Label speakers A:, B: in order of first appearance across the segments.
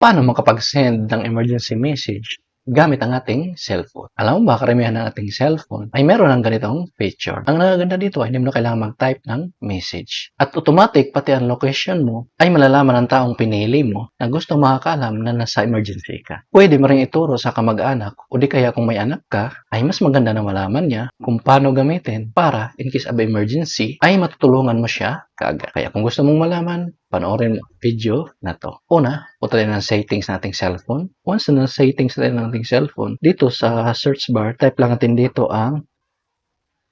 A: Paano makapag-send ng emergency message gamit ang ating cellphone? Alam mo ba, karamihan ng ating cellphone ay meron ng ganitong feature. Ang nagaganda dito ay hindi mo na kailangan mag-type ng message. At automatic, pati ang location mo ay malalaman ng taong pinili mo na gusto makakaalam na nasa emergency ka. Pwede mo rin ituro sa kamag-anak o di kaya kung may anak ka, ay mas maganda na malaman niya kung paano gamitin para in case of emergency ay matutulungan mo siya kaagad. Kaya kung gusto mong malaman, panoorin mo ang video na to. Una, punta tayo ng settings ng ating cellphone. Once na settings tayo ng ating cellphone, dito sa search bar, type lang natin dito ang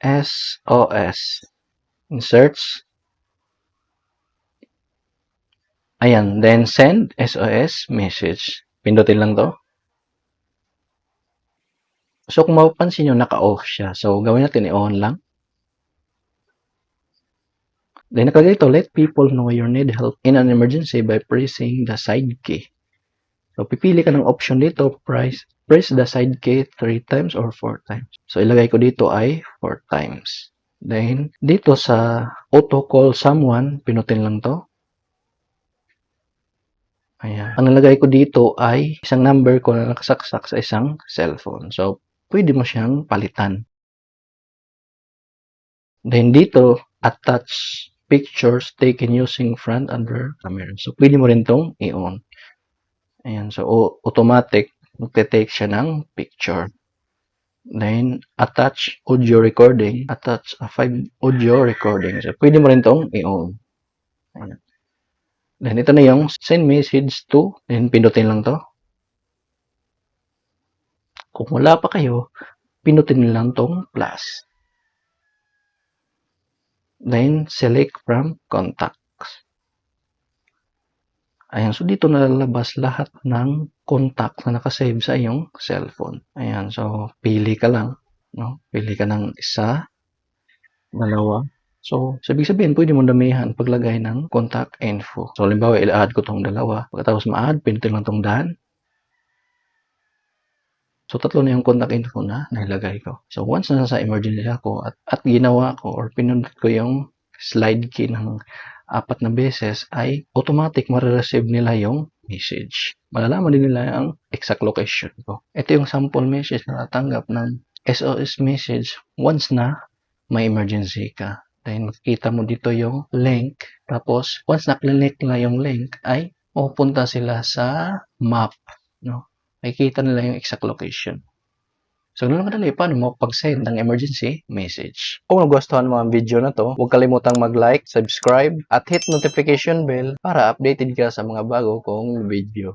A: SOS. In search. Ayan, then send SOS message. Pindutin lang to. So kung mapapansin nyo, naka-off siya. So gawin natin i-on lang. Then nakalagay ito, let people know you need help in an emergency by pressing the side key. So pipili ka ng option dito, press the side key 3 times or 4 times. So ilagay ko dito ay 4 times. Then dito sa auto call someone, pinutin lang to. Ayan. Ang nilagay ko dito ay isang number ko na nakasaksak sa isang cellphone. So pwede mo siyang palitan. Then dito, attach pictures taken using front and rear camera. So, pwede mo rin itong i-on. Ayan. So, automatic, magte-take siya ng picture. Then, attach audio recording. Attach a 5 audio recording. So, pwede mo rin itong i-on. Ayan. Then, ito na yung send message to. Then, pindutin lang to. Kung wala pa kayo, pindutin lang tong plus. Then, select from contacts. Ayan, so dito nalalabas lahat ng contact na nakasave sa iyong cellphone. Ayan, so pili ka lang. No? Pili ka ng isa, dalawa. So, ibig sabihin, pwede mo damihan paglagay ng contact info. So, halimbawa, i-add ko tong dalawa. Pagkatapos ma-add, pinutin lang tong done. So, tatlo na yung contact info na nilagay ko. So, once na nasa emergency ako at ginawa ko or pinundot ko yung slide key ng 4 na beses, ay automatic marireceive nila yung message. Malalaman din nila ang exact location ko. Ito yung sample message na natanggap ng SOS message once na may emergency ka. Then, makikita mo dito yung link. Tapos, once na-click nila yung link, ay pupunta sila sa map. No? Makikita nila yung exact location. So, ganun kadali, paano mo pag-send ng emergency message. Kung nagustuhan mo ang video na to, huwag kalimutang mag-like, subscribe, at hit notification bell para updated ka sa mga bago kong video.